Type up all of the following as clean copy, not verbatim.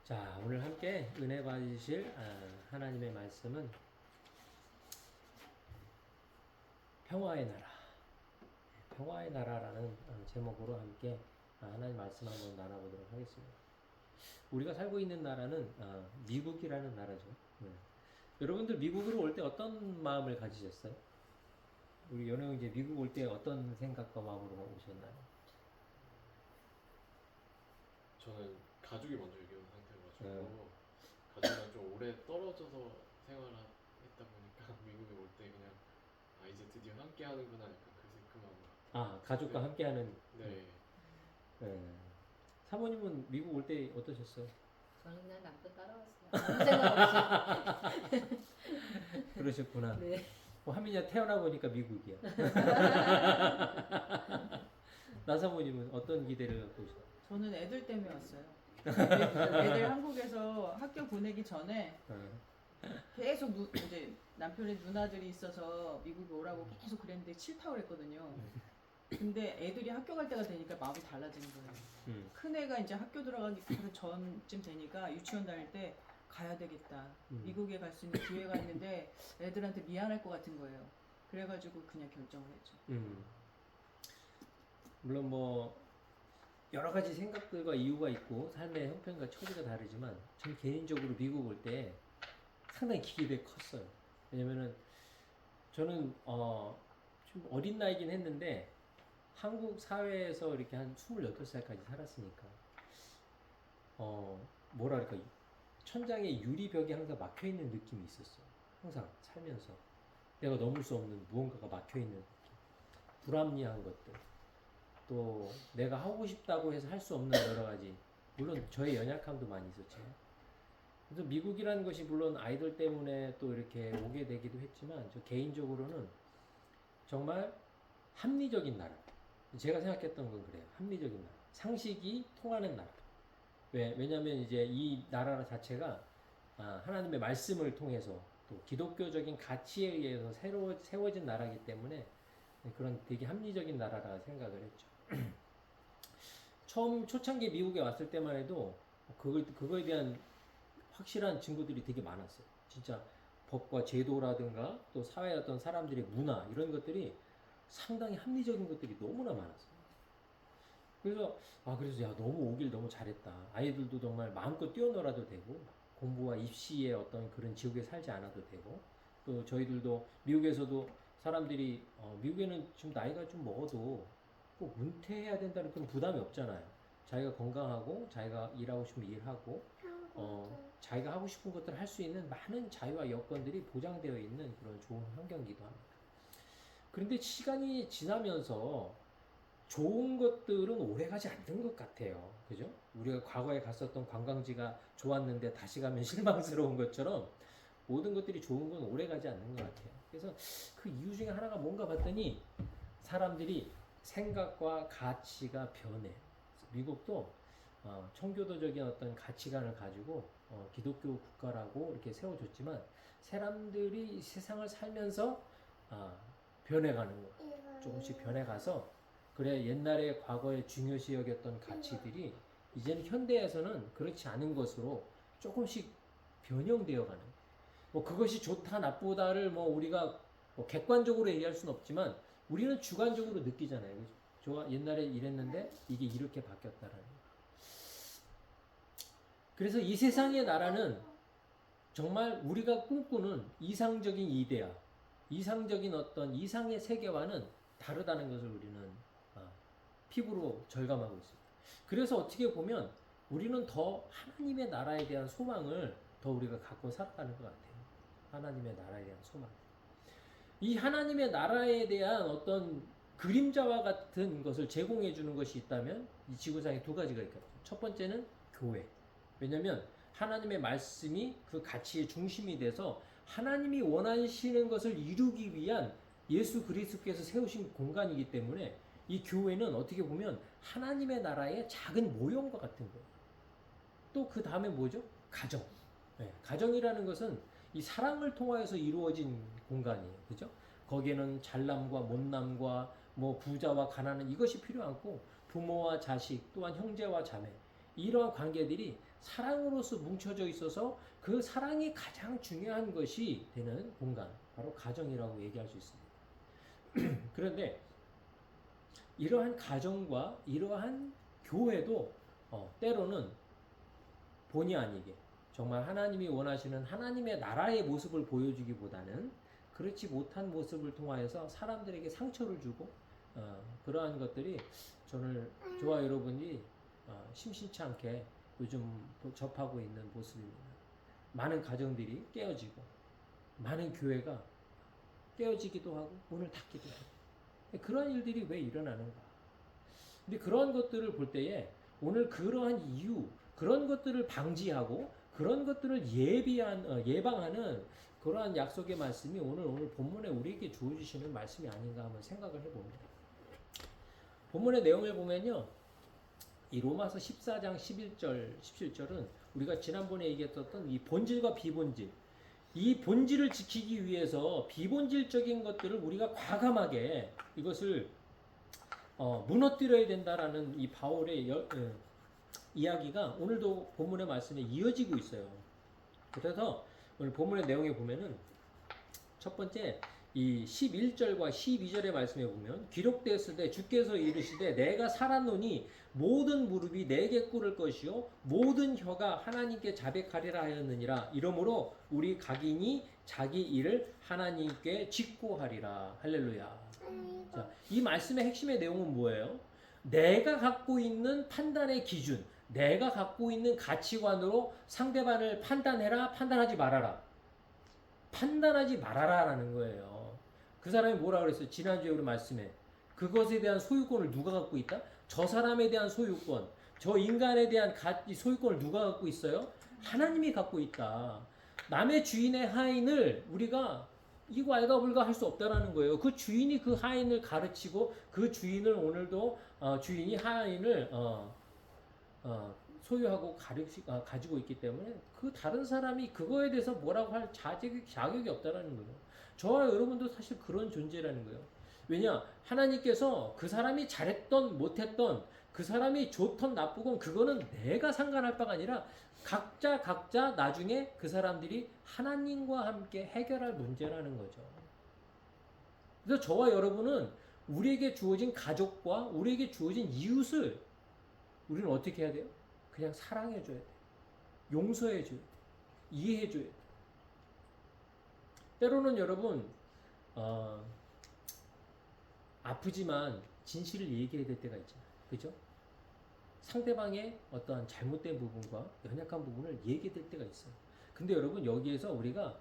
자, 오늘 함께 은혜 받으실 하나님의 말씀은 평화의 나라, 평화의 나라라는 제목으로 함께 하나님 말씀 한번 나눠보도록 하겠습니다. 우리가 살고 있는 나라는 미국이라는 나라죠. 여러분들 미국으로 올 때 어떤 마음을 가지셨어요? 우리 연우 이제 미국 올 때 어떤 생각과 마음으로 오셨나요? 저는 가족이 먼저 여기 온 상태여가지고 가족이랑 좀 오래 떨어져서 생활했다 보니까 미국에 올 때 그냥 이제 드디어 함께 하는구나 약간 그 마음으로. 가족과 네. 함께하는. 네. 사모님은 미국 올 때 어떠셨어요? 저는 그냥 남편 따라왔어요. 아무 생각 없이. 그러셨구나. 네. 하민이가 태어나 보니까 미국이야. 나 사모님은 어떤 기대를 갖고 오셨어요? 저는 애들 때문에 왔어요. 애들 한국에서 학교 보내기 전에 계속 이제 남편의 누나들이 있어서 미국에 오라고 계속 그랬는데 싫다고 그랬거든요. 근데 애들이 학교 갈 때가 되니까 마음이 달라지는 거예요. 큰 애가 이제 학교 들어가기 바로 전쯤 되니까 유치원 다닐 때 가야 되겠다. 미국에 갈 수 있는 기회가 있는데 애들한테 미안할 것 같은 거예요. 그래가지고 그냥 결정을 했죠. 물론 뭐 여러 가지 생각들과 이유가 있고 삶의 형편과 처지가 다르지만 전 개인적으로 미국 올 때 상당히 기대가 컸어요. 왜냐면은 저는 좀 어린 나이긴 했는데 한국 사회에서 이렇게 한 28살까지 살았으니까 뭐랄까 천장에 유리벽이 항상 막혀있는 느낌이 있었어요. 항상 살면서 내가 넘을 수 없는 무언가가 막혀있는 느낌, 불합리한 것들, 또 내가 하고 싶다고 해서 할 수 없는 여러 가지, 물론 저의 연약함도 많이 있었지만, 그래서 미국이라는 것이 물론 아이들 때문에 또 이렇게 오게 되기도 했지만 저 개인적으로는 정말 합리적인 나라, 제가 생각했던 건 그래요. 합리적인 나라, 상식이 통하는 나라. 왜냐하면 이제 이 나라 자체가 하나님의 말씀을 통해서 또 기독교적인 가치에 의해서 세워진 나라이기 때문에 그런 되게 합리적인 나라라 생각을 했죠. 처음 초창기 미국에 왔을 때만 해도 그거에 대한 확실한 증거들이 되게 많았어요. 진짜 법과 제도라든가 또 사회의 어떤 사람들의 문화 이런 것들이 상당히 합리적인 것들이 너무나 많았어요. 그래서 야 너무 오길 너무 잘했다. 아이들도 정말 마음껏 뛰어놀아도 되고 공부와 입시의 어떤 그런 지옥에 살지 않아도 되고, 또 저희들도 미국에서도 사람들이 미국에는 지금 나이가 좀 먹어도 꼭 은퇴해야 된다는 그런 부담이 없잖아요. 자기가 건강하고 자기가 일하고 싶으면 일하고 자기가 하고 싶은 것들을 할 수 있는 많은 자유와 여건들이 보장되어 있는 그런 좋은 환경이기도 합니다. 그런데 시간이 지나면서 좋은 것들은 오래가지 않는 것 같아요. 그죠? 우리가 과거에 갔었던 관광지가 좋았는데 다시 가면 실망스러운 것처럼 모든 것들이 좋은 건 오래가지 않는 것 같아요. 그래서 그 이유 중에 하나가 뭔가 봤더니 사람들이 생각과 가치가 변해. 미국도 청교도적인 어떤 가치관을 가지고 기독교 국가라고 이렇게 세워줬지만 사람들이 세상을 살면서 변해가는 거예요. 조금씩 변해가서 그래 옛날에 과거에 중요시 여겼던 가치들이 이제는 현대에서는 그렇지 않은 것으로 조금씩 변형되어 가는, 뭐 그것이 좋다 나쁘다를 뭐 우리가 뭐 객관적으로 얘기할 수는 없지만 우리는 주관적으로 느끼잖아요. 그죠? 옛날에 이랬는데 이게 이렇게 바뀌었다라는. 그래서 이 세상의 나라는 정말 우리가 꿈꾸는 이상적인 이데아, 이상적인 어떤 이상의 세계와는 다르다는 것을 우리는 피부로 절감하고 있습니다. 그래서 어떻게 보면 우리는 더 하나님의 나라에 대한 소망을 더 우리가 갖고 살아가는 것 같아요. 하나님의 나라에 대한 소망. 이 하나님의 나라에 대한 어떤 그림자와 같은 것을 제공해 주는 것이 있다면 이 지구상에 두 가지가 있거든요. 첫 번째는 교회. 왜냐하면 하나님의 말씀이 그 가치의 중심이 돼서 하나님이 원하시는 것을 이루기 위한 예수 그리스도께서 세우신 공간이기 때문에 이 교회는 어떻게 보면 하나님의 나라의 작은 모형과 같은 거예요. 또 그 다음에 뭐죠? 가정. 네, 가정이라는 것은 이 사랑을 통하여서 이루어진 공간이에요. 그죠? 거기에는 잘남과 못남과 뭐 부자와 가난은 이것이 필요 않고 부모와 자식 또한 형제와 자매 이러한 관계들이 사랑으로서 뭉쳐져 있어서 그 사랑이 가장 중요한 것이 되는 공간, 바로 가정이라고 얘기할 수 있습니다. 그런데 이러한 가정과 이러한 교회도 때로는 본의 아니게 정말 하나님이 원하시는 하나님의 나라의 모습을 보여주기보다는 그렇지 못한 모습을 통하여서 사람들에게 상처를 주고 그러한 것들이 저와 여러분이 심심치 않게 요즘 접하고 있는 모습입니다. 많은 가정들이 깨어지고 많은 교회가 깨어지기도 하고 문을 닫기도 하고 그러한 일들이 왜 일어나는가? 근데 그러한 것들을 볼 때에 오늘 그러한 이유, 그런 것들을 방지하고 그런 것들을 예방하는 그러한 약속의 말씀이 오늘 본문에 우리에게 주어주시는 말씀이 아닌가 한번 생각을 해봅니다. 본문의 내용을 보면요. 이 로마서 14장 11절, 17절은 우리가 지난번에 얘기했던 이 본질과 비본질, 이 본질을 지키기 위해서 비본질적인 것들을 우리가 과감하게 이것을 무너뜨려야 된다라는 이 바울의 이야기가 오늘도 본문의 말씀에 이어지고 있어요. 그래서 오늘 본문의 내용에 보면은 첫 번째 이 11절과 12절의 말씀에 보면 기록되었으되 주께서 이르시되 내가 살았노니 모든 무릎이 내게 꿇을 것이요 모든 혀가 하나님께 자백하리라 하였느니라. 이러므로 우리 각인이 자기 일을 하나님께 직고하리라. 할렐루야. 자, 이 말씀의 핵심의 내용은 뭐예요? 내가 갖고 있는 판단의 기준, 내가 갖고 있는 가치관으로 상대방을 판단해라, 판단하지 말아라. 판단하지 말아라라는 거예요. 그 사람이 뭐라 그랬어요? 지난주에 우리 말씀에 그것에 대한 소유권을 누가 갖고 있다? 저 사람에 대한 소유권, 저 인간에 대한 소유권을 누가 갖고 있어요? 하나님이 갖고 있다. 남의 주인의 하인을 우리가 이거 알가 불가 할 수 없다라는 거예요. 그 주인이 그 하인을 가르치고 그 주인을 오늘도 주인이 하인을 소유하고 가지고 있기 때문에 그 다른 사람이 그거에 대해서 뭐라고 할 자격이 없다라는 거예요. 저와 여러분도 사실 그런 존재라는 거예요. 왜냐? 하나님께서 그 사람이 잘했던 못했던 그 사람이 좋던 나쁘건 그거는 내가 상관할 바가 아니라 각자 나중에 그 사람들이 하나님과 함께 해결할 문제라는 거죠. 그래서 저와 여러분은 우리에게 주어진 가족과 우리에게 주어진 이웃을 우리는 어떻게 해야 돼요? 그냥 사랑해줘야 돼. 용서해줘야 돼. 이해해줘야 돼. 때로는 여러분 아프지만 진실을 얘기해야 될 때가 있잖아요. 그죠? 상대방의 어떠한 잘못된 부분과 연약한 부분을 얘기해야 될 때가 있어요. 근데 여러분 여기에서 우리가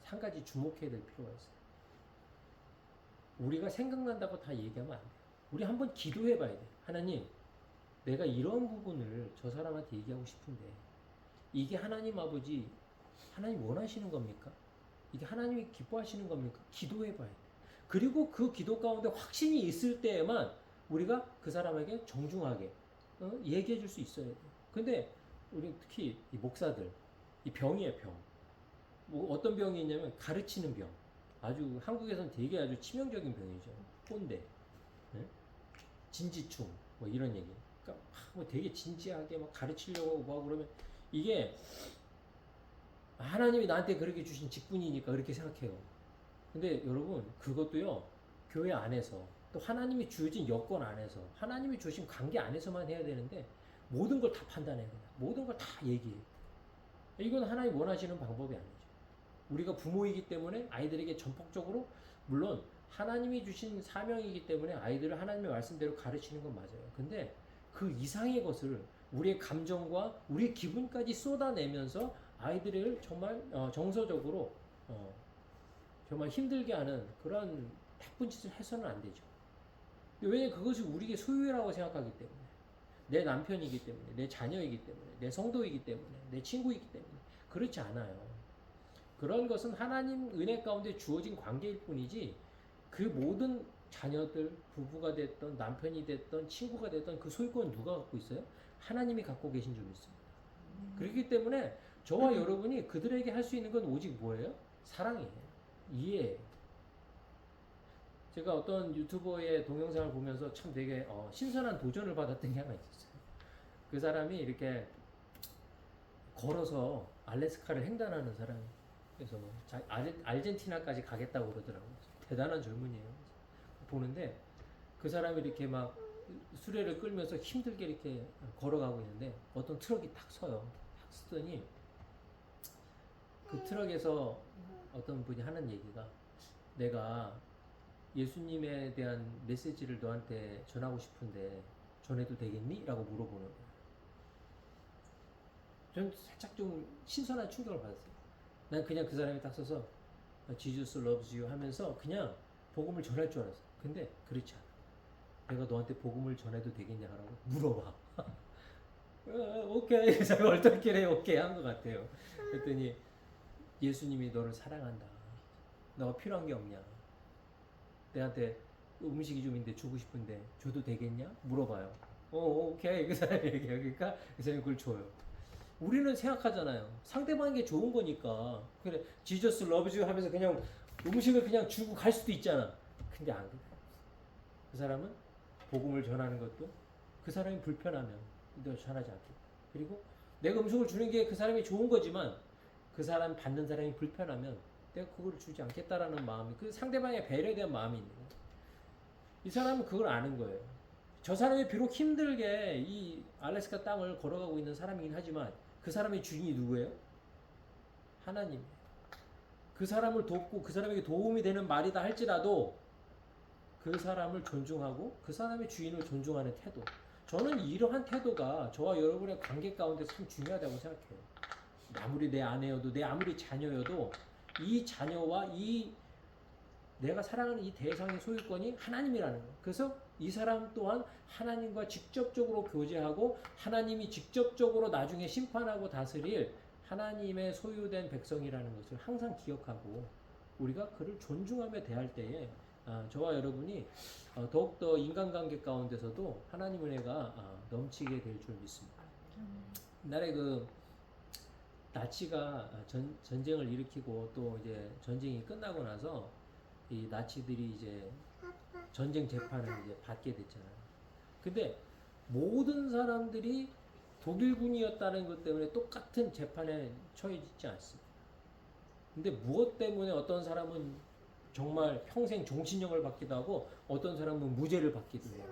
한 가지 주목해야 될 필요가 있어요. 우리가 생각난다고 다 얘기하면 안 돼요. 우리 한번 기도해 봐야 돼요. 하나님, 내가 이런 부분을 저 사람한테 얘기하고 싶은데 이게 하나님 아버지, 하나님 원하시는 겁니까? 이게 하나님이 기뻐하시는 겁니까? 기도해 봐야 돼요. 그리고 그 기도 가운데 확신이 있을 때에만 우리가 그 사람에게 정중하게 얘기해 줄 수 있어야 돼요. 근데 우리 특히 이 목사들, 이 병이에요, 병. 뭐 어떤 병이 있냐면 가르치는 병. 아주 한국에서는 되게 아주 치명적인 병이죠. 꼰대, 네? 진지충, 뭐 이런 얘기. 그러니까 뭐 되게 진지하게 막 가르치려고 뭐 하고 그러면 이게 하나님이 나한테 그렇게 주신 직분이니까 그렇게 생각해요. 근데 여러분 그것도요 교회 안에서 또 하나님이 주어진 여건 안에서 하나님이 주신 관계 안에서만 해야 되는데 모든 걸 다 판단해야 된다. 모든 걸 다 얘기해. 이건 하나님 원하시는 방법이 아니죠. 우리가 부모이기 때문에 아이들에게 전폭적으로 물론 하나님이 주신 사명이기 때문에 아이들을 하나님의 말씀대로 가르치는 건 맞아요. 근데 그 이상의 것을 우리의 감정과 우리의 기분까지 쏟아내면서 아이들을 정말 정서적으로 정말 힘들게 하는 그런 나쁜 짓을 해서는 안 되죠. 왜냐하면 그것이 우리의 소유라고 생각하기 때문에 내 남편이기 때문에 내 자녀이기 때문에 내 성도이기 때문에 내 친구이기 때문에 그렇지 않아요. 그런 것은 하나님 은혜 가운데 주어진 관계일 뿐이지 그 모든 자녀들 부부가 됐던 남편이 됐던 친구가 됐던 그 소유권은 누가 갖고 있어요? 하나님이 갖고 계신 줄 믿습니다. 그렇기 때문에 저와 여러분이 그들에게 할 수 있는 건 오직 뭐예요? 사랑이에요. 이해예요. 제가 어떤 유튜버의 동영상을 보면서 참 되게 신선한 도전을 받았던 게 하나 있었어요. 그 사람이 이렇게 걸어서 알래스카를 횡단하는 사람이. 그래서 뭐 아르헨티나까지 가겠다고 그러더라고요. 대단한 젊은이에요. 보는데 그 사람이 이렇게 막 수레를 끌면서 힘들게 이렇게 걸어가고 있는데 어떤 트럭이 탁 서요. 탁 서더니 그 트럭에서 어떤 분이 하는 얘기가, 내가 예수님에 대한 메시지를 너한테 전하고 싶은데 전해도 되겠니? 라고 물어보는 거예요. 전 살짝 좀 신선한 충격을 받았어요. 난 그냥 그 사람이 딱 서서 Jesus loves you 하면서 그냥 복음을 전할 줄 알았어. 근데 그렇지 않아. 내가 너한테 복음을 전해도 되겠냐 라고 물어봐. 오케이. 제가 얼떨결에 오케이 한 것 같아요. 그랬더니 예수님이 너를 사랑한다. 너가 필요한 게 없냐? 내한테 음식이 좀 있는데 주고 싶은데 줘도 되겠냐? 물어봐요. 오케이. 그 사람이 얘기하니까 그 사람이 그걸 줘요. 우리는 생각하잖아요. 상대방에게 좋은 거니까. 그래, Jesus loves you 하면서 그냥 음식을 그냥 주고 갈 수도 있잖아. 근데 안 그래. 그 사람은 복음을 전하는 것도 그 사람이 불편하면 너 전하지 않게. 그리고 내가 음식을 주는 게 그 사람이 좋은 거지만 그 사람 받는 사람이 불편하면 내가 그걸 주지 않겠다라는 마음이, 그 상대방의 배려에 대한 마음이 있는 거예요. 이 사람은 그걸 아는 거예요. 저 사람이 비록 힘들게 이 알래스카 땅을 걸어가고 있는 사람이긴 하지만 그 사람의 주인이 누구예요? 하나님. 그 사람을 돕고 그 사람에게 도움이 되는 말이다 할지라도 그 사람을 존중하고 그 사람의 주인을 존중하는 태도. 저는 이러한 태도가 저와 여러분의 관계 가운데 참 중요하다고 생각해요. 아무리 내 아내여도 내 아무리 자녀여도 이 자녀와 이 내가 사랑하는 이 대상의 소유권이 하나님이라는 거예요. 그래서 이 사람 또한 하나님과 직접적으로 교제하고 하나님이 직접적으로 나중에 심판하고 다스릴 하나님의 소유된 백성이라는 것을 항상 기억하고 우리가 그를 존중하며 대할 때에 저와 여러분이 더욱더 인간관계 가운데서도 하나님 은혜가 넘치게 될 줄 믿습니다. 옛날에 그 나치가 전쟁을 일으키고 또 이제 전쟁이 끝나고 나서 이 나치들이 이제 전쟁 재판을 이제 받게 됐잖아요. 근데 모든 사람들이 독일군이었다는 것 때문에 똑같은 재판에 처해지지 않습니다. 근데 무엇 때문에 어떤 사람은 정말 평생 종신형을 받기도 하고 어떤 사람은 무죄를 받기도 해요.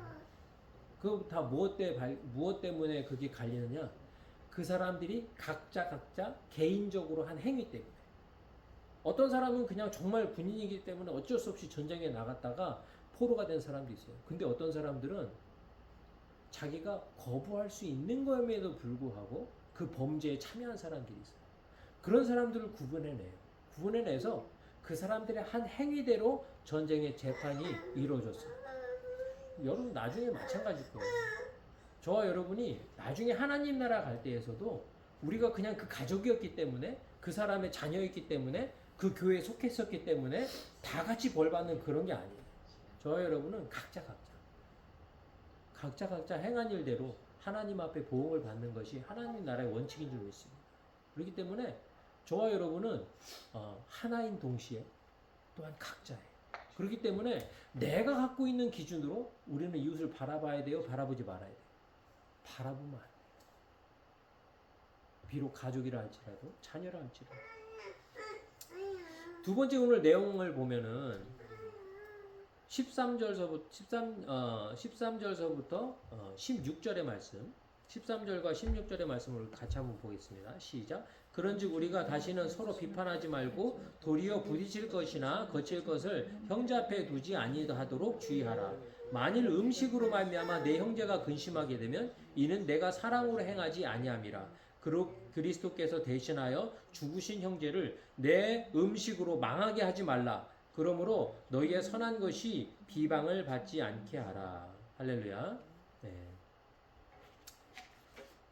그 다 무엇 때문에 그게 갈리느냐? 그 사람들이 각자 개인적으로 한 행위 때문에. 어떤 사람은 그냥 정말 군인이기 때문에 어쩔 수 없이 전쟁에 나갔다가 포로가 된 사람도 있어요. 근데 어떤 사람들은 자기가 거부할 수 있는 것임에도 불구하고 그 범죄에 참여한 사람들이 있어요. 그런 사람들을 구분해내요. 구분해내서 그 사람들의 한 행위대로 전쟁의 재판이 이루어졌어요. 여러분 나중에 마찬가지일 거예요. 저와 여러분이 나중에 하나님 나라 갈 때에서도 우리가 그냥 그 가족이었기 때문에 그 사람의 자녀였기 때문에 그 교회에 속했었기 때문에 다 같이 벌 받는 그런 게 아니에요. 저와 여러분은 각자 행한 일대로 하나님 앞에 보응을 받는 것이 하나님 나라의 원칙인 줄 믿습니다. 그렇기 때문에 저와 여러분은 하나인 동시에 또한 각자예요. 그렇기 때문에 내가 갖고 있는 기준으로 우리는 이웃을 바라봐야 돼요? 바라보지 말아야 돼요? 바라보면 안 돼요. 비록 가족이라 할지라도 자녀라 할지라도. 두 번째 오늘 내용을 보면은 13절서부터 16절의 말씀, 13절과 16절의 말씀을 같이 한번 보겠습니다. 시작. 그런즉 우리가 다시는 서로 비판하지 말고 도리어 부딪힐 것이나 거칠 것을 형제 앞에 두지 아니하도록 주의하라. 만일 음식으로 말미암아 내 형제가 근심하게 되면 이는 내가 사랑으로 행하지 아니함이라. 그리스도께서 대신하여 죽으신 형제를 내 음식으로 망하게 하지 말라. 그러므로 너희의 선한 것이 비방을 받지 않게 하라. 할렐루야. 네.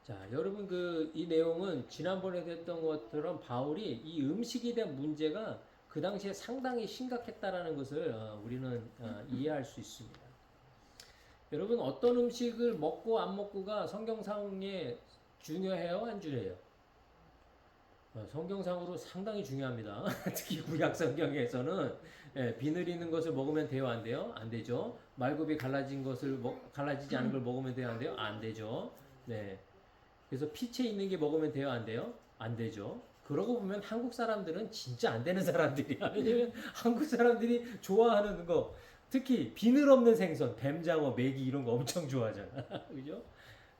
자, 여러분 이 내용은 지난번에 했던 것처럼 바울이 이 음식에 대한 문제가 그 당시에 상당히 심각했다라는 것을 우리는 이해할 수 있습니다. 여러분 어떤 음식을 먹고 안 먹고가 성경상에 중요해요? 안 중요해요? 성경상으로 상당히 중요합니다. 특히 구약 성경에서는 비늘 있는 것을 먹으면 돼요? 안 돼요? 안 되죠. 말굽이 갈라지지 않은 걸 먹으면 돼요? 안 돼요? 안 되죠. 네. 그래서 피체 있는 게 먹으면 돼요, 안 돼요? 안 되죠. 그러고 보면 한국 사람들은 진짜 안 되는 사람들이야. 왜냐면 한국 사람들이 좋아하는 거, 특히 비늘 없는 생선, 뱀장어, 메기 이런 거 엄청 좋아하잖아. 그죠?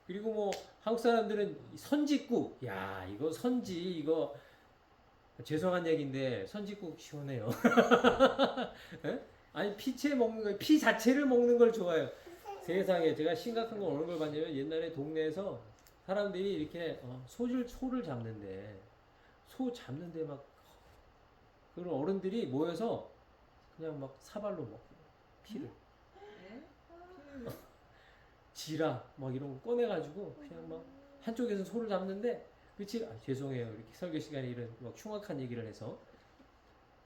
그리고 뭐 한국 사람들은 선짓국, 야 이거 선지 이거 죄송한 얘기인데 선짓국 시원해요. 예? 아니 피체 먹는 거, 피 자체를 먹는 걸 좋아해요. 세상에 제가 심각한 거 어느 걸 봤냐면 옛날에 동네에서 사람들이 이렇게 소를 잡는데 소 잡는데 막 그런 어른들이 모여서 그냥 막 사발로 먹고 피를 지라 막 이런 거 꺼내가지고 그냥 막 한쪽에서 소를 잡는데 그치 죄송해요 이렇게 설교 시간에 이런 막 흉악한 얘기를 해서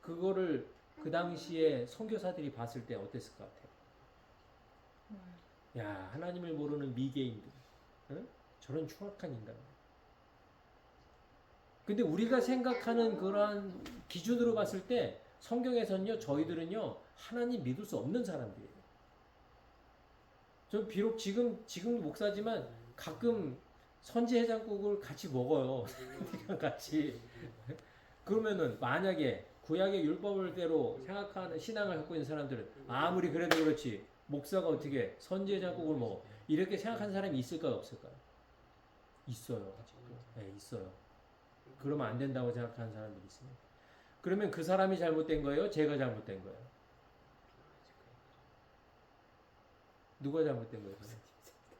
그거를 그 당시에 선교사들이 봤을 때 어땠을 것 같아요? 야 하나님을 모르는 미개인들 응? 저런 흉악한 인간. 근데 우리가 생각하는 그러한 기준으로 봤을 때 성경에서는요 저희들은요 하나님 믿을 수 없는 사람들이에요. 저 비록 지금 목사지만 가끔 선지 해장국을 같이 먹어요. 같이. 그러면은 만약에 구약의 율법을대로 생각하는 신앙을 갖고 있는 사람들은 아무리 그래도 그렇지 목사가 어떻게 선지 해장국을 먹어 이렇게 생각하는 사람이 있을까요 없을까요? 있어요. 네, 있어요. 그러면 안 된다고 생각하는 사람들이 있습니다. 그러면 그 사람이 잘못된 거예요? 제가 잘못된 거예요? 누가 잘못된 거예요?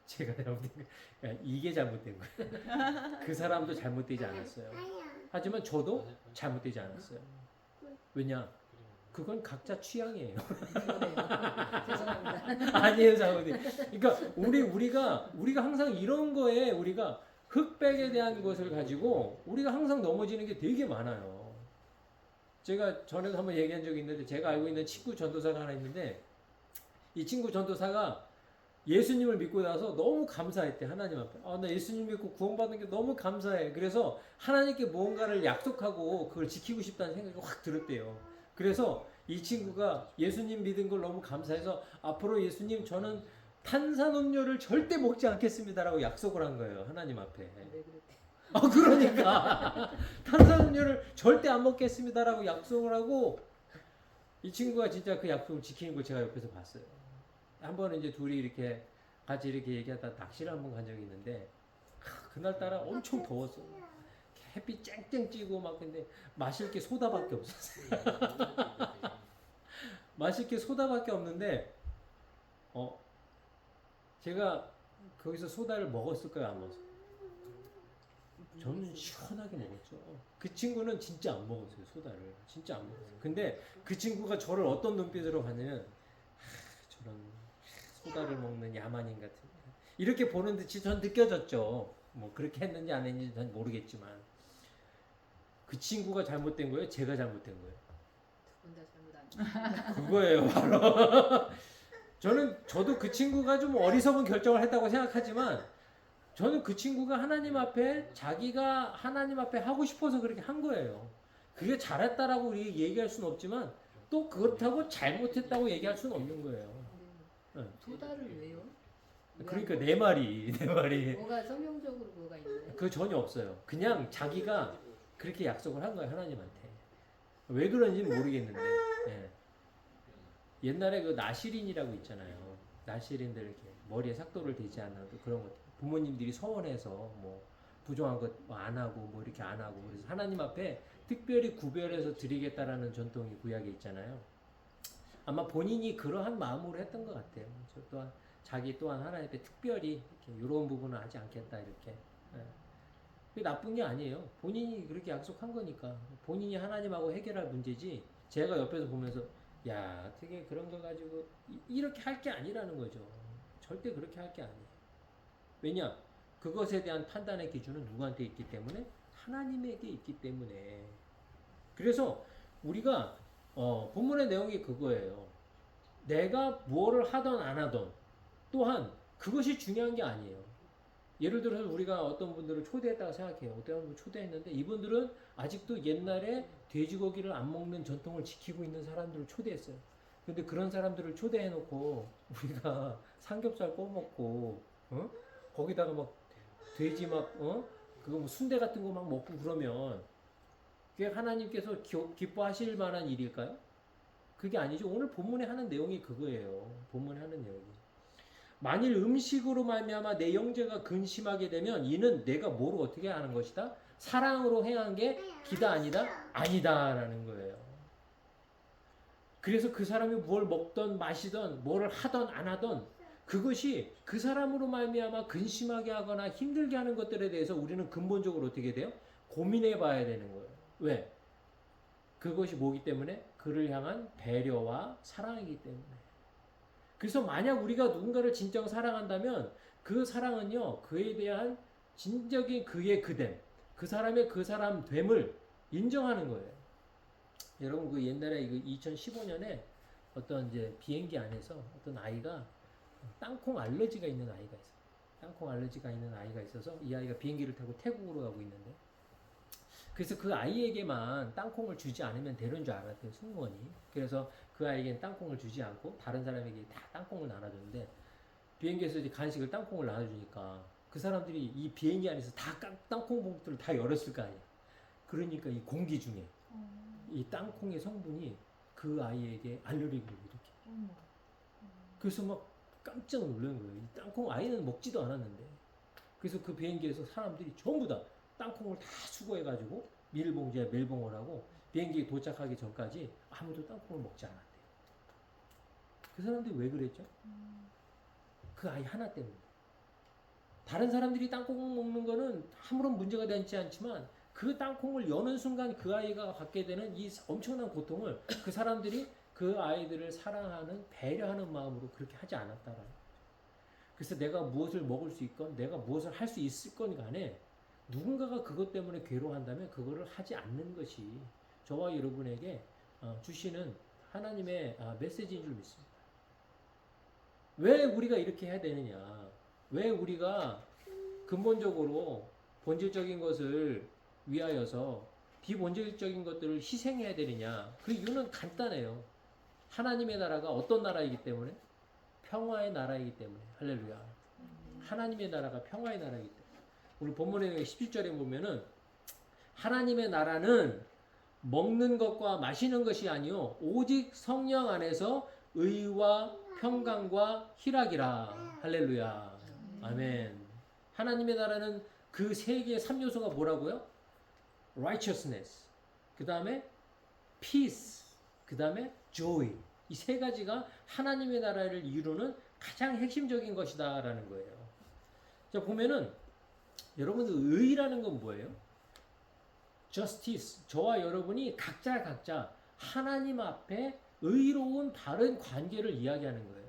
제가 잘못된 거예요. 그러니까 이게 잘못된 거예요. 그 사람도 잘못되지 않았어요. 하지만 저도 잘못되지 않았어요. 왜냐? 그건 각자 취향이에요. 죄송합니다. 아니에요, 사모님. 그러니까 우리가 항상 이런 거에 우리가 흑백에 대한 것을 가지고 우리가 항상 넘어지는 게 되게 많아요. 제가 전에도 한번 얘기한 적이 있는데 제가 알고 있는 친구 전도사가 하나 있는데 이 친구 전도사가 예수님을 믿고 나서 너무 감사했대 하나님 앞에. 나 예수님 믿고 구원받은 게 너무 감사해. 그래서 하나님께 무언가를 약속하고 그걸 지키고 싶다는 생각이 확 들었대요. 그래서 이 친구가 예수님 믿은 걸 너무 감사해서 앞으로 예수님 저는 탄산음료를 절대 먹지 않겠습니다라고 약속을 한 거예요 하나님 앞에. 왜 그랬대? 그러니까 탄산음료를 절대 안 먹겠습니다라고 약속을 하고 이 친구가 진짜 그 약속을 지키는 걸 제가 옆에서 봤어요. 한 번은 이제 둘이 이렇게 같이 이렇게 얘기하다 낚시를 한번 간 적이 있는데 그날따라 엄청 더웠어요. 햇빛 쨍쨍 찌고 막 근데 마실 게 소다밖에 없었어요. 마실 게 소다밖에 없는데 제가 거기서 소다를 먹었을까요 안 먹었어요? 저는 시원하게 먹었죠. 그 친구는 진짜 안 먹었어요 소다를. 진짜 안 먹었어요. 근데 그 친구가 저를 어떤 눈빛으로 봤냐면 저런 소다를 먹는 야만인 같은 이렇게 보는 듯이 전 느껴졌죠. 뭐 그렇게 했는지 안 했는지 전 모르겠지만 그 친구가 잘못된 거예요? 제가 잘못된 거예요? 두 분 다 잘못 안 그거예요 바로. 저도 그 친구가 좀 어리석은 결정을 했다고 생각하지만 저는 그 친구가 하나님 앞에 자기가 하나님 앞에 하고 싶어서 그렇게 한 거예요. 그게 잘했다라고 우리 얘기할 수는 없지만 또 그렇다고 잘못했다고 얘기할 수는 없는 거예요. 네. 소다를 왜요? 그러니까 내 말이 뭐가 성경적으로 뭐가 있나요? 그 전혀 없어요. 그냥 자기가 그렇게 약속을 한 거예요 하나님한테. 왜 그런지는 모르겠는데 예. 옛날에 그 나시린이라고 있잖아요. 나시린들 이렇게 머리에 삭도를 대지 않아도 그런 것 부모님들이 서원해서 뭐 부정한 것 안 하고 뭐 이렇게 안 하고 그래서 하나님 앞에 특별히 구별해서 드리겠다라는 전통이 구약에 있잖아요. 아마 본인이 그러한 마음으로 했던 것 같아요. 저 또한 자기 또한 하나님 앞에 특별히 이렇게 이런 부분은 하지 않겠다 이렇게. 예. 그게 나쁜 게 아니에요. 본인이 그렇게 약속한 거니까 본인이 하나님하고 해결할 문제지. 제가 옆에서 보면서 야 어떻게 그런 거 가지고 이렇게 할 게 아니라는 거죠. 절대 그렇게 할 게 아니에요. 왜냐? 그것에 대한 판단의 기준은 누구한테 있기 때문에? 하나님에게 있기 때문에. 그래서 우리가 본문의 내용이 그거예요. 내가 무엇을 하던 안 하던 또한 그것이 중요한 게 아니에요. 예를 들어서 우리가 어떤 분들을 초대했다고 생각해요. 어떤 분을 초대했는데 이분들은 아직도 옛날에 돼지고기를 안 먹는 전통을 지키고 있는 사람들을 초대했어요. 근데 그런 사람들을 초대해놓고 우리가 삼겹살 꺼먹고 거기다가 막 돼지 막 그거 뭐 순대 같은 거 막 먹고 그러면 그게 하나님께서 기뻐하실 만한 일일까요? 그게 아니죠. 오늘 본문에 하는 내용이 그거예요. 본문에 하는 내용이. 만일 음식으로 말미암아 내 형제가 근심하게 되면 이는 내가 뭐로 어떻게 하는 것이다? 사랑으로 행한 게 기다 아니다? 아니다라는 거예요. 그래서 그 사람이 뭘 먹던 마시던 뭐를 하던 안 하던 그것이 그 사람으로 말미암아 근심하게 하거나 힘들게 하는 것들에 대해서 우리는 근본적으로 어떻게 돼요? 고민해 봐야 되는 거예요. 왜? 그것이 뭐기 때문에? 그를 향한 배려와 사랑이기 때문에. 그래서 만약 우리가 누군가를 진정 사랑한다면 그 사랑은요, 그에 대한 진적인 그의 그됨, 그 사람의 그 사람됨을 인정하는 거예요. 여러분, 그 옛날에 2015년에 어떤 이제 비행기 안에서 어떤 아이가 땅콩 알러지가 있는 아이가 있어요. 땅콩 알러지가 있는 아이가 있어서 이 아이가 비행기를 타고 태국으로 가고 있는데 그래서 그 아이에게만 땅콩을 주지 않으면 되는 줄 알았대요, 승무원이. 그래서 그 아이에게는 땅콩을 주지 않고 다른 사람에게 다 땅콩을 나눠줬는데 비행기에서 이제 간식을 땅콩을 나눠주니까 그 사람들이 이 비행기 안에서 다 땅콩 봉투를 다 열었을 거 아니야. 그러니까 이 공기 중에 이 땅콩의 성분이 그 아이에게 알레르기를 일으켜. 그래서 막 깜짝 놀란 거예요. 이 땅콩 아이는 먹지도 않았는데. 그래서 그 비행기에서 사람들이 전부 다 땅콩을 다 수거해가지고 밀봉지에 밀봉을 하고 비행기에 도착하기 전까지 아무도 땅콩을 먹지 않았대요. 그 사람들이 왜 그랬죠? 그 아이 하나 때문에. 다른 사람들이 땅콩 먹는 거는 아무런 문제가 되지 않지만 그 땅콩을 여는 순간 그 아이가 갖게 되는 이 엄청난 고통을 그 사람들이 그 아이들을 사랑하는 배려하는 마음으로 그렇게 하지 않았다라는 거죠. 그래서 내가 무엇을 먹을 수 있건 내가 무엇을 할 수 있을 건 간에 누군가가 그것 때문에 괴로워한다면 그거를 하지 않는 것이 저와 여러분에게 주시는 하나님의 메시지인 줄 믿습니다. 왜 우리가 이렇게 해야 되느냐? 왜 우리가 근본적으로 본질적인 것을 위하여서 비본질적인 것들을 희생해야 되느냐? 그 이유는 간단해요. 하나님의 나라가 어떤 나라이기 때문에? 평화의 나라이기 때문에. 할렐루야. 하나님의 나라가 평화의 나라이기 때문에. 우리 본문의 17절에 보면은 하나님의 나라는 먹는 것과 마시는 것이 아니요 오직 성령 안에서 의와 평강과 희락이라. 할렐루야. 아멘. 하나님의 나라는 그 세 개의 3요소가 뭐라고요? righteousness, 그 다음에 peace, 그 다음에 joy. 이 세 가지가 하나님의 나라를 이루는 가장 핵심적인 것이다 라는 거예요. 자, 보면은 여러분들 의라는 건 뭐예요? justice. 저와 여러분이 각자 하나님 앞에 의로운 바른 관계를 이야기하는 거예요.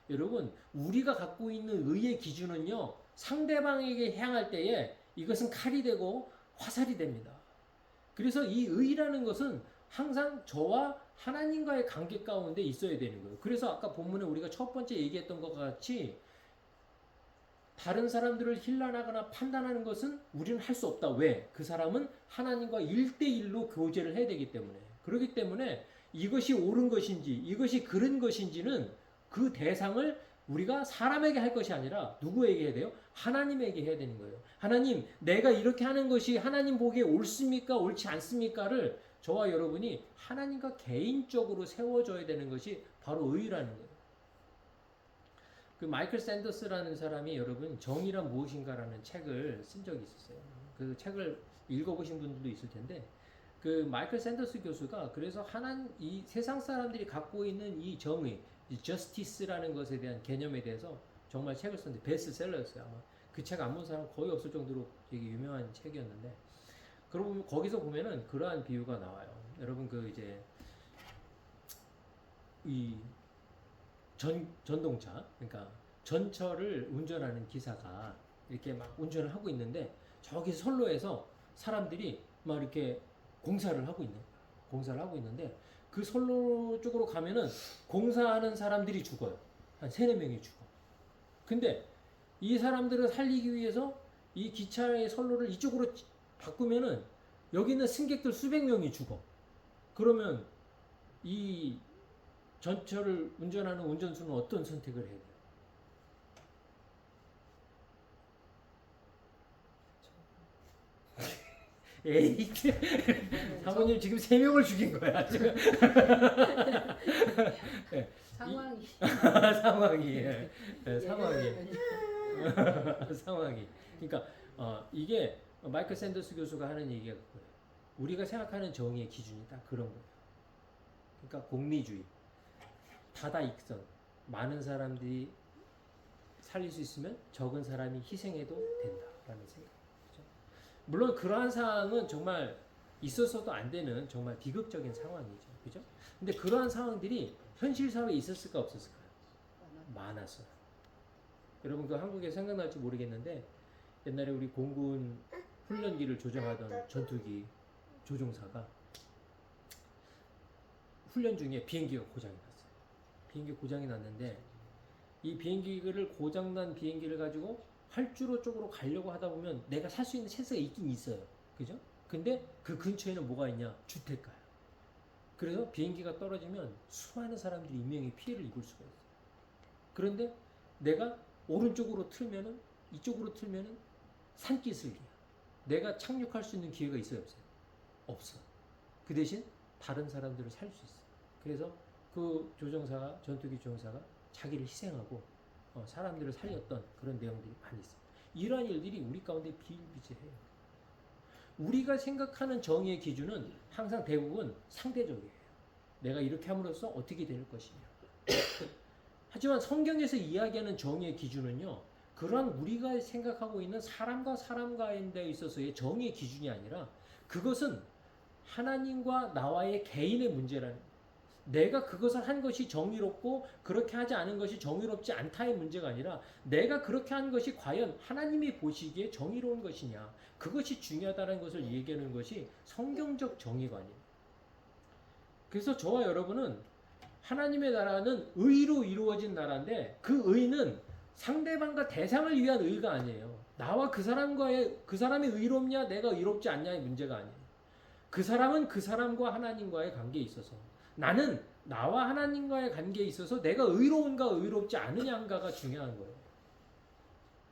여러분, 우리가 갖고 있는 의의 기준은요, 상대방에게 향할 때에 이것은 칼이 되고 화살이 됩니다. 그래서 이 의라는 것은 항상 저와 하나님과의 관계 가운데 있어야 되는 거예요. 그래서 아까 본문에 우리가 첫 번째 얘기했던 것 같이 다른 사람들을 힐난하거나 판단하는 것은 우리는 할 수 없다. 왜? 그 사람은 하나님과 1대1로 교제를 해야 되기 때문에. 그렇기 때문에 이것이 옳은 것인지 이것이 그른 것인지는 그 대상을 우리가 사람에게 할 것이 아니라 누구에게 해야 돼요? 하나님에게 해야 되는 거예요. 하나님, 내가 이렇게 하는 것이 하나님 보기에 옳습니까? 옳지 않습니까?를 저와 여러분이 하나님과 개인적으로 세워줘야 되는 것이 바로 의라는 거예요. 그 마이클 샌더스라는 사람이 여러분 정의란 무엇인가라는 책을 쓴 적이 있었어요. 그 책을 읽어보신 분들도 있을 텐데 그 마이클 샌더스 교수가 그래서 이 세상 사람들이 갖고 있는 이 정의, 이 justice라는 것에 대한 개념에 대해서 정말 책을 썼는데 베스트셀러였어요. 아마 그 책 안 본 사람 거의 없을 정도로 되게 유명한 책이었는데 그러고 거기서 보면은 그러한 비유가 나와요. 여러분 그 이제 이 전동차, 그러니까 전철을 운전하는 기사가 이렇게 막 운전을 하고 있는데 저기 선로에서 사람들이 막 이렇게 공사를 하고 있는데 그 선로 쪽으로 가면은 공사하는 사람들이 죽어요. 한 3-4명이 죽어. 근데 이 사람들을 살리기 위해서 이 기차의 선로를 이쪽으로 바꾸면은 여기 있는 승객들 수백 명이 죽어. 그러면 이 전철을 운전하는 운전수는 어떤 선택을 해야 돼요? 에이, 사모님 지금 3명을 죽인 거야 지금. 상황이 상황이 상황이. 그러니까 이게 마이클 샌더스 교수가 하는 얘기가 그거예요. 우리가 생각하는 정의의 기준이 딱 그런 거예요. 그러니까 공리주의, 다다익선, 많은 사람들이 살릴 수 있으면 적은 사람이 희생해도 된다라는 생각. 그렇죠? 물론 그러한 상황은 정말 있어서도 안 되는 정말 비극적인 상황이죠. 그죠? 근데 그러한 상황들이 현실 사회에 있었을까 없었을까요? 많았어요. 여러분 그 한국에 생각날지 모르겠는데 옛날에 우리 공군 훈련기를 조정하던 전투기 조종사가 훈련 중에 비행기가 고장이 났어요. 비행기 고장이 났는데 이 비행기를 고장난 비행기를 가지고 활주로 쪽으로 가려고 하다 보면 내가 살 수 있는 찬스가 있긴 있어요. 그죠? 근데 그 근처에는 뭐가 있냐? 주택가야. 그래서 비행기가 떨어지면 수많은 사람들이 인명의 피해를 입을 수가 있어요. 그런데 내가 오른쪽으로 틀면은 이쪽으로 틀면은 산기슭이야. 내가 착륙할 수 있는 기회가 있어요, 없어요? 없어. 그 대신 다른 사람들을 살릴 수 있어. 그래서 그 조종사가 전투기 조종사가 자기를 희생하고 사람들을 살렸던 그런 내용들이 많이 있어요. 이러한 일들이 우리 가운데 비일비재해요. 우리가 생각하는 정의의 기준은 항상 대부분 상대적이에요. 내가 이렇게 함으로써 어떻게 될 것이냐. 하지만 성경에서 이야기하는 정의의 기준은요, 그러한 우리가 생각하고 있는 사람과 사람과에 있어서의 정의의 기준이 아니라 그것은 하나님과 나와의 개인의 문제라는 거예요. 내가 그것을 한 것이 정의롭고 그렇게 하지 않은 것이 정의롭지 않다의 문제가 아니라 내가 그렇게 한 것이 과연 하나님이 보시기에 정의로운 것이냐, 그것이 중요하다는 것을 얘기하는 것이 성경적 정의관이에요. 그래서 저와 여러분은 하나님의 나라는 의로 이루어진 나라인데 그 의는 상대방과 대상을 위한 의가 아니에요. 나와 그 사람이 의롭냐 내가 의롭지 않냐의 문제가 아니에요. 그 사람은 그 사람과 하나님과의 관계에 있어서, 나는 나와 하나님과의 관계에 있어서 내가 의로운가 의롭지 않으냐인가가 중요한 거예요.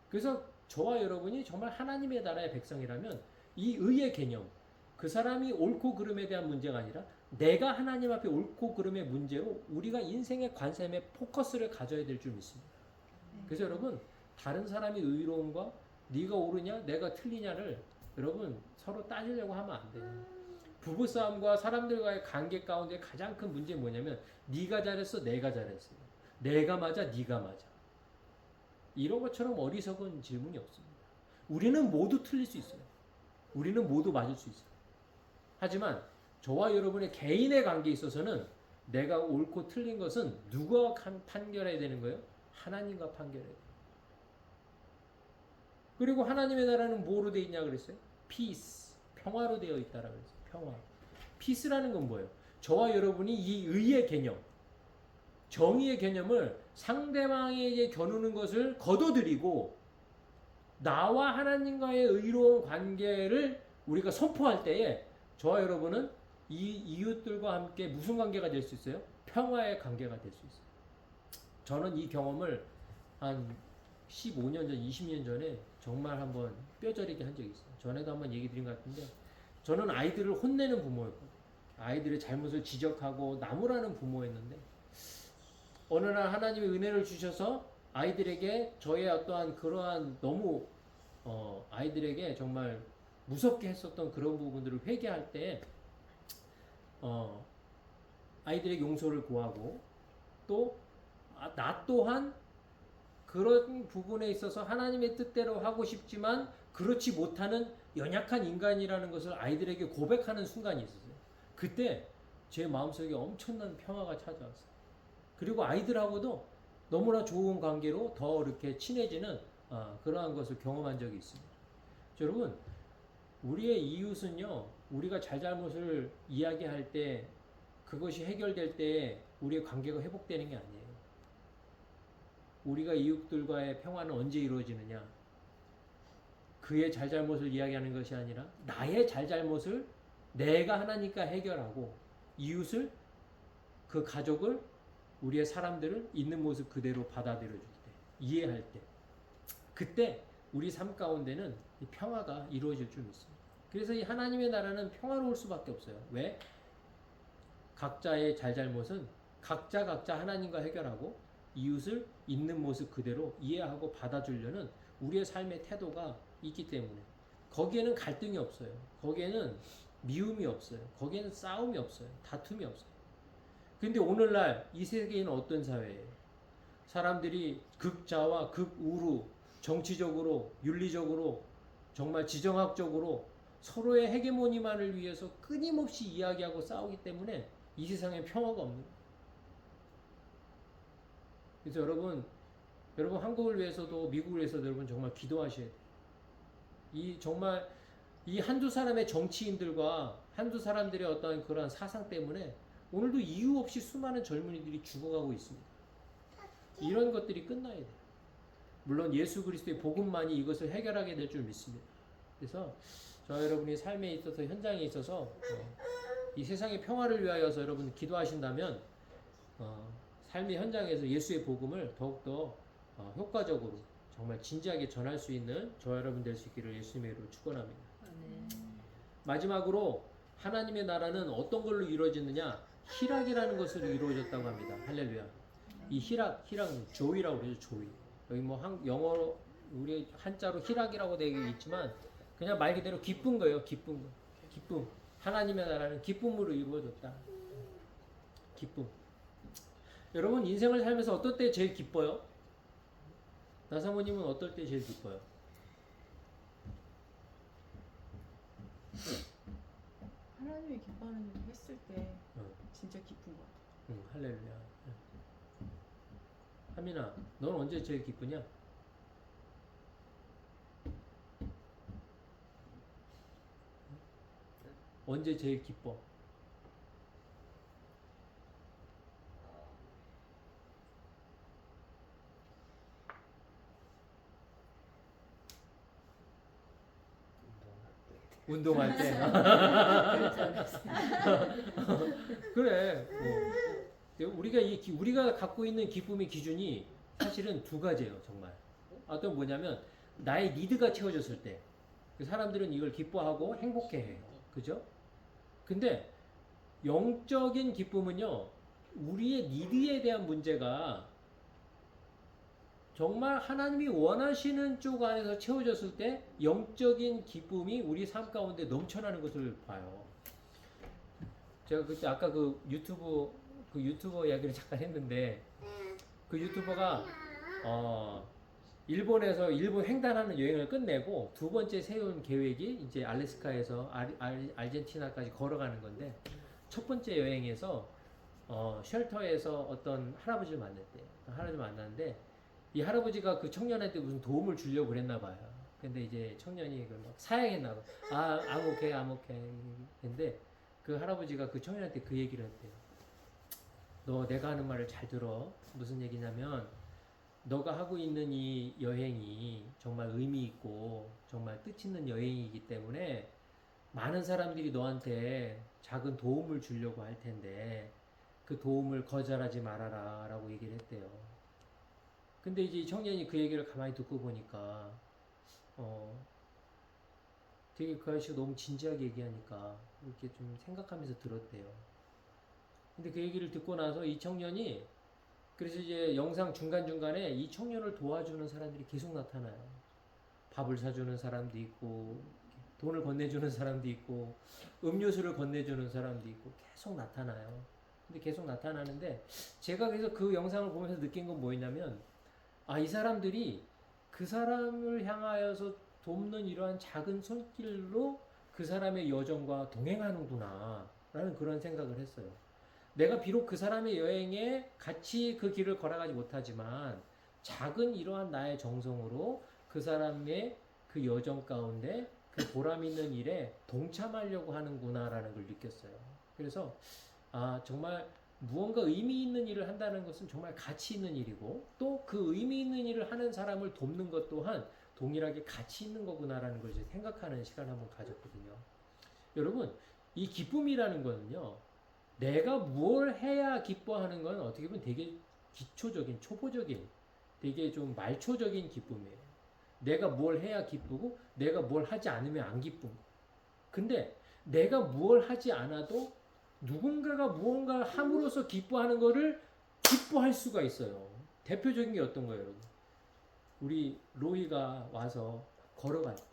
그래서 저와 여러분이 정말 하나님의 나라의 백성이라면 이 의의 개념, 그 사람이 옳고 그름에 대한 문제가 아니라 내가 하나님 앞에 옳고 그름의 문제로 우리가 인생의 관점에 포커스를 가져야 될 줄 믿습니다. 그래서 여러분, 다른 사람이 의로움과 네가 옳으냐 내가 틀리냐를 여러분 서로 따지려고 하면 안 돼요. 부부싸움과 사람들과의 관계 가운데 가장 큰 문제는 뭐냐면 네가 잘했어 내가 잘했어, 내가 맞아 네가 맞아, 이런 것처럼 어리석은 질문이 없습니다. 우리는 모두 틀릴 수 있어요. 우리는 모두 맞을 수 있어요. 하지만 저와 여러분의 개인의 관계에 있어서는 내가 옳고 틀린 것은 누가 판결해야 되는 거예요? 하나님과 판결해야 돼요. 그리고 하나님의 나라는 뭐로 되어 있냐 그랬어요? 피스, 평화로 되어 있다라고 그랬어요. 평화. 피스라는 건 뭐예요? 저와 여러분이 이 의의 개념, 정의의 개념을 상대방에게 겨누는 것을 거둬들이고 나와 하나님과의 의로운 관계를 우리가 선포할 때에 저와 여러분은 이 이웃들과 함께 무슨 관계가 될 수 있어요? 평화의 관계가 될 수 있어요. 저는 이 경험을 한 15년 전, 20년 전에 정말 한번 뼈저리게 한 적이 있어요. 전에도 한번 얘기 드린 것 같은데, 저는 아이들을 혼내는 부모였거든요. 아이들의 잘못을 지적하고 나무라는 부모였는데, 어느 날 하나님의 은혜를 주셔서 아이들에게 저의 어떠한 그러한 너무 아이들에게 정말 무섭게 했었던 그런 부분들을 회개할 때 아이들에게 용서를 구하고 또 나 또한 그런 부분에 있어서 하나님의 뜻대로 하고 싶지만 그렇지 못하는 연약한 인간이라는 것을 아이들에게 고백하는 순간이 있었어요. 그때 제 마음속에 엄청난 평화가 찾아왔어요. 그리고 아이들하고도 너무나 좋은 관계로 더 이렇게 친해지는 그러한 것을 경험한 적이 있습니다. 여러분, 우리의 이웃은요, 우리가 잘잘못을 이야기할 때 그것이 해결될 때 우리의 관계가 회복되는 게 아니에요. 우리가 이웃들과의 평화는 언제 이루어지느냐? 그의 잘잘못을 이야기하는 것이 아니라 나의 잘잘못을 내가 하나님과 해결하고 이웃을, 그 가족을, 우리의 사람들을 있는 모습 그대로 받아들여 줄 때, 이해할 때, 그때 우리 삶 가운데는 이 평화가 이루어질 줄 믿습니다. 그래서 이 하나님의 나라는 평화로울 수밖에 없어요. 왜? 각자의 잘잘못은 각자 하나님과 해결하고 이웃을 있는 모습 그대로 이해하고 받아주려는 우리의 삶의 태도가 있기 때문에 거기에는 갈등이 없어요. 거기에는 미움이 없어요. 거기에는 싸움이 없어요. 다툼이 없어요. 근데 오늘날 이 세계는 어떤 사회예요? 사람들이 극좌와 극우로 정치적으로 윤리적으로 정말 지정학적으로 서로의 헤게모니만을 위해서 끊임없이 이야기하고 싸우기 때문에 이 세상에 평화가 없는 거예요. 그래서 여러분 한국을 위해서도 미국을 위해서도 여러분 정말 기도하셔야 돼요. 정말 이 한두 사람의 정치인들과 한두 사람들의 어떤 그런 사상 때문에 오늘도 이유 없이 수많은 젊은이들이 죽어가고 있습니다. 이런 것들이 끝나야 돼요. 물론 예수 그리스도의 복음만이 이것을 해결하게 될 줄 믿습니다. 그래서 저 여러분이 삶에 있어서 현장에 있어서 이 세상의 평화를 위하여서 여러분 기도하신다면 삶의 현장에서 예수의 복음을 더욱더 효과적으로 정말 진지하게 전할 수 있는 저 여러분 될 수 있기를 예수님의 이름으로 축원합니다. 마지막으로 하나님의 나라는 어떤 걸로 이루어지느냐? 희락이라는 것으로 이루어졌다고 합니다. 할렐루야. 이 희락은 조이라고 그러죠. 조이. 여기 뭐 영어로 우리 한자로 희락이라고 되어 있지만 그냥 말 그대로 기쁜 거예요. 기쁨. 하나님의 나라는 기쁨으로 이루어졌다. 기쁨. 여러분 인생을 살면서 어떨 때 제일 기뻐요? 나사모님은 어떨 때 제일 기뻐요? 하나님이 기뻐하는 일 했을 때 진짜 기쁜 것 같아요. 할렐루야. 하민아, 넌 언제 제일 기쁘냐? 언제 제일 기뻐? 운동할 때. 그래. 우리가 갖고 있는 기쁨의 기준이 사실은 두 가지예요, 정말. 어떤 뭐냐면 나의 니드가 채워졌을 때 그 사람들은 이걸 기뻐하고 행복해해요. 그죠? 근데 영적인 기쁨은요, 우리의 니드에 대한 문제가 정말 하나님이 원하시는 쪽 안에서 채워졌을 때 영적인 기쁨이 우리 삶 가운데 넘쳐나는 것을 봐요. 제가 그때 아까 그 유튜버 이야기를 잠깐 했는데 그 유튜버가 일본 횡단하는 여행을 끝내고 두 번째 세운 계획이 이제 알래스카에서 아르헨티나까지 걸어가는 건데 첫 번째 여행에서 쉘터에서 어떤 할아버지를 만났대요. 할아버지를 만났는데 이 할아버지가 그 청년한테 무슨 도움을 주려고 그랬나 봐요. 근데 이제 청년이 그걸 막 사양했나 봐. I'm okay. 근데 그 할아버지가 그 청년한테 그 얘기를 했대요. 너 내가 하는 말을 잘 들어. 무슨 얘기냐면 너가 하고 있는 이 여행이 정말 의미 있고 정말 뜻 있는 여행이기 때문에 많은 사람들이 너한테 작은 도움을 주려고 할 텐데 그 도움을 거절하지 말아라 라고 얘기를 했대요. 근데 이제 청년이 그 얘기를 가만히 듣고 보니까 되게 그 아저씨가 너무 진지하게 얘기하니까 이렇게 좀 생각하면서 들었대요. 근데 그 얘기를 듣고 나서 이 청년이 그래서 이제 영상 중간중간에 이 청년을 도와주는 사람들이 계속 나타나요. 밥을 사주는 사람도 있고 돈을 건네주는 사람도 있고 음료수를 건네주는 사람도 있고 계속 나타나요. 근데 계속 나타나는데 제가 그래서 그 영상을 보면서 느낀 건 뭐였냐면 이 사람들이 그 사람을 향하여서 돕는 이러한 작은 손길로 그 사람의 여정과 동행하는구나 라는 그런 생각을 했어요. 내가 비록 그 사람의 여행에 같이 그 길을 걸어가지 못하지만 작은 이러한 나의 정성으로 그 사람의 그 여정 가운데 그 보람 있는 일에 동참하려고 하는구나라는 걸 느꼈어요. 그래서 정말 무언가 의미 있는 일을 한다는 것은 정말 가치 있는 일이고 또 그 의미 있는 일을 하는 사람을 돕는 것 또한 동일하게 가치 있는 거구나라는 걸 이제 생각하는 시간을 한번 가졌거든요. 여러분, 이 기쁨이라는 거는요, 내가 뭘 해야 기뻐하는 건 어떻게 보면 되게 기초적인, 초보적인, 되게 좀 말초적인 기쁨이에요. 내가 뭘 해야 기쁘고 내가 뭘 하지 않으면 안 기쁜 거. 근데 내가 무얼 하지 않아도 누군가가 무언가를 함으로써 기뻐하는 거를 기뻐할 수가 있어요. 대표적인 게 어떤 거예요, 여러분? 우리 로이가 와서 걸어갈 때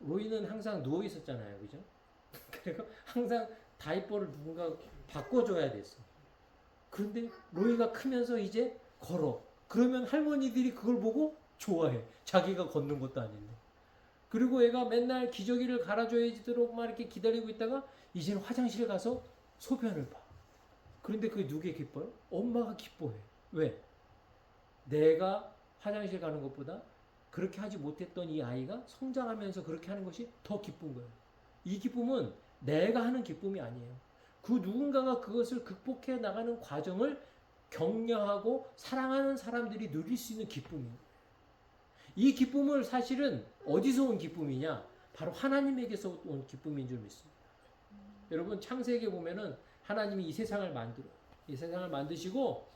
로이는 항상 누워 있었잖아요, 그죠? 그리고 항상 다이퍼를 누군가 바꿔줘야 됐어. 그런데 로이가 크면서 이제 걸어. 그러면 할머니들이 그걸 보고 좋아해. 자기가 걷는 것도 아닌데. 그리고 애가 맨날 기저귀를 갈아줘야지도록 막 이렇게 기다리고 있다가 이제는 화장실 가서 소변을 봐. 그런데 그게 누구게 기뻐요? 엄마가 기뻐해. 왜? 내가 화장실 가는 것보다 그렇게 하지 못했던 이 아이가 성장하면서 그렇게 하는 것이 더 기쁜 거예요. 이 기쁨은 내가 하는 기쁨이 아니에요. 그 누군가가 그것을 극복해 나가는 과정을 격려하고 사랑하는 사람들이 누릴 수 있는 기쁨이에요. 이 기쁨을 사실은 어디서 온 기쁨이냐? 바로 하나님에게서 온 기쁨인 줄 믿습니다. 여러분 창세기에 보면은 하나님이 이 세상을 만들어요. 이 세상을 만드시고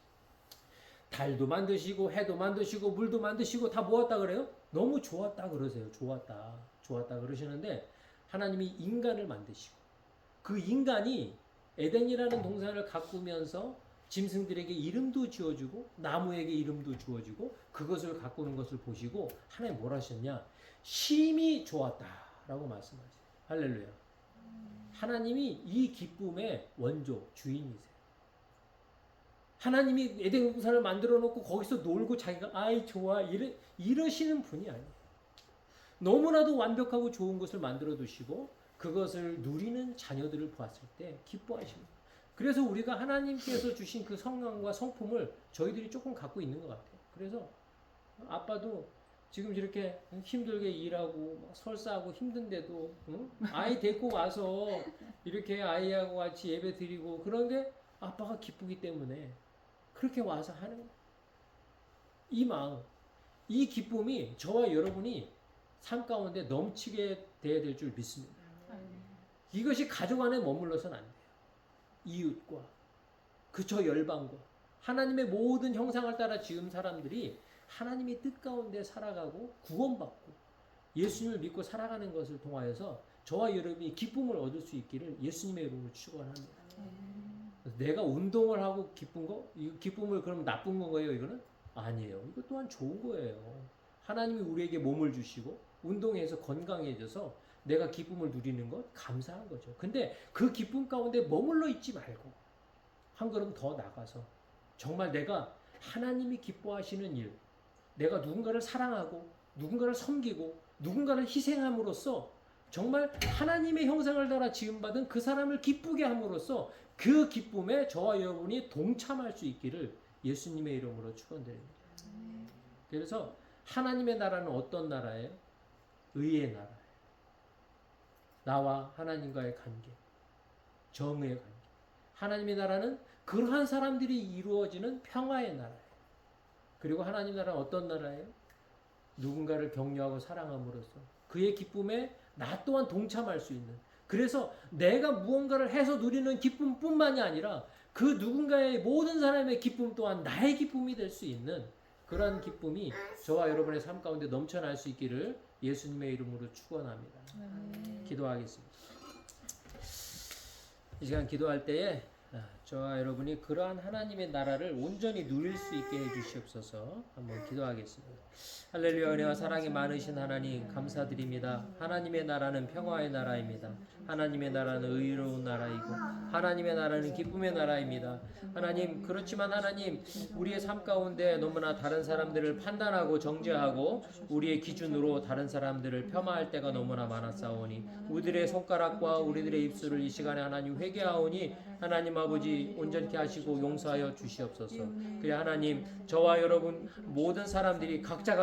달도 만드시고 해도 만드시고 물도 만드시고 다 모았다 그래요? 너무 좋았다 그러세요. 좋았다 그러시는데 하나님이 인간을 만드시고 그 인간이 에덴이라는 동산을 가꾸면서 짐승들에게 이름도 지어주고 나무에게 이름도 주어지고 그것을 가꾸는 것을 보시고 하나님 뭘 하셨냐? 심히 좋았다라고 말씀하세요. 할렐루야. 하나님이 이 기쁨의 원조, 주인이세요. 하나님이 에덴 동산을 만들어 놓고 거기서 놀고 자기가 아이 좋아 이러시는 분이 아니에요. 너무나도 완벽하고 좋은 것을 만들어 두시고 그것을 누리는 자녀들을 보았을 때 기뻐하십니다. 그래서 우리가 하나님께서 주신 그 성령과 성품을 저희들이 조금 갖고 있는 것 같아요. 그래서 아빠도 지금 이렇게 힘들게 일하고 설사하고 힘든데도 아이 데리고 와서 이렇게 아이하고 같이 예배 드리고 그런 게 아빠가 기쁘기 때문에 그렇게 와서 하는 거예요. 이 마음, 이 기쁨이 저와 여러분이 삶 가운데 넘치게 돼야 될 줄 믿습니다. 이것이 가족 안에 머물러서는 안 돼요. 이웃과 그저 열방과 하나님의 모든 형상을 따라 지은 사람들이 하나님의 뜻 가운데 살아가고 구원받고 예수님을 믿고 살아가는 것을 통하여서 저와 여러분이 기쁨을 얻을 수 있기를 예수님의 이름으로 축원합니다. 내가 운동을 하고 기쁜 거, 이 기쁨을 그럼 나쁜 거예요? 이거는 아니에요. 이거 또한 좋은 거예요. 하나님이 우리에게 몸을 주시고 운동해서 건강해져서 내가 기쁨을 누리는 것 감사한 거죠. 근데 그 기쁨 가운데 머물러 있지 말고 한 걸음 더 나가서 정말 내가 하나님이 기뻐하시는 일, 내가 누군가를 사랑하고 누군가를 섬기고 누군가를 희생함으로써 정말 하나님의 형상을 따라 지음받은 그 사람을 기쁘게 함으로써 그 기쁨에 저와 여러분이 동참할 수 있기를 예수님의 이름으로 축원드립니다. 그래서 하나님의 나라는 어떤 나라예요? 의의 나라예요. 나와 하나님과의 관계, 정의의 관계. 하나님의 나라는 그러한 사람들이 이루어지는 평화의 나라예요. 그리고 하나님 나라는 어떤 나라예요? 누군가를 격려하고 사랑함으로써 그의 기쁨에 나 또한 동참할 수 있는, 그래서 내가 무언가를 해서 누리는 기쁨뿐만이 아니라 그 누군가의 모든 사람의 기쁨 또한 나의 기쁨이 될 수 있는 그러한 기쁨이 저와 여러분의 삶 가운데 넘쳐날 수 있기를 예수님의 이름으로 축원합니다. 기도하겠습니다. 이 시간 기도할 때에 저와 여러분이 그러한 하나님의 나라를 온전히 누릴 수 있게 해주시옵소서. 한번 기도하겠습니다. 할렐루야. 은혜와 사랑이 많으신 하나님 감사드립니다. 하나님의 나라는 평화의 나라입니다. 하나님의 나라는 의로운 나라이고 하나님의 나라는 기쁨의 나라입니다. 하나님, 그렇지만 하나님, 우리의 삶 가운데 너무나 다른 사람들을 판단하고 정죄하고 우리의 기준으로 다른 사람들을 폄하할 때가 너무나 많았사오니 우리들의 손가락과 우리들의 입술을 이 시간에 하나님 회개하오니 하나님 아버지 온전케 하시고 용서하여 주시옵소서. 그래 하나님, 저와 여러분 모든 사람들이 각자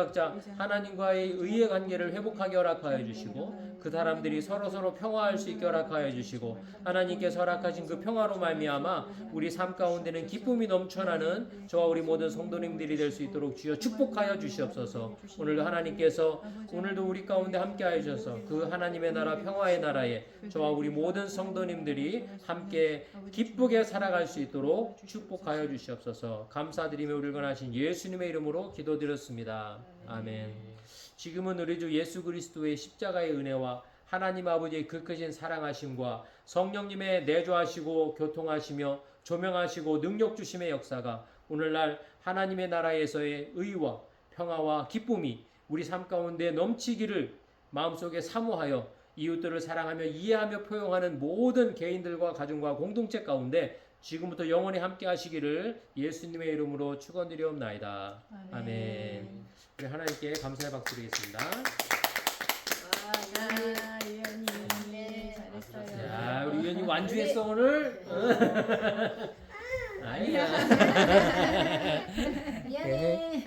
하나님과의 의의 관계를 회복하게 허락하여 주시고 그 사람들이 서로 평화할 수 있게 허락하여 주시고 하나님께서 허락하신 그 평화로 말미암아 우리 삶 가운데는 기쁨이 넘쳐나는 저와 우리 모든 성도님들이 될 수 있도록 주여 축복하여 주시옵소서. 오늘도 하나님께서 오늘도 우리 가운데 함께하여 주셔서 그 하나님의 나라 평화의 나라에 저와 우리 모든 성도님들이 함께 기쁘게 살아갈 수 있도록 축복하여 주시옵소서. 감사드리며 우리를 권하신 예수님의 이름으로 기도드렸습니다. 아멘. 지금은 우리 주 예수 그리스도의 십자가의 은혜와 하나님 아버지의 그 크신 사랑하심과 성령님의 내조하시고 교통하시며 조명하시고 능력 주심의 역사가 오늘날 하나님의 나라에서의 의와 평화와 기쁨이 우리 삶 가운데 넘치기를 마음속에 사모하여 이웃들을 사랑하며 이해하며 포용하는 모든 개인들과 가정과 공동체 가운데 지금부터 영원히 함께 하시기를 예수님의 이름으로 축원드리옵나이다. 아멘. 우리 하나님께 감사의 박수 드리겠습니다. 와, 이현이 네. 잘했어요. 야, 우리 위원님 완주했어 오늘. 아니야. 미안해.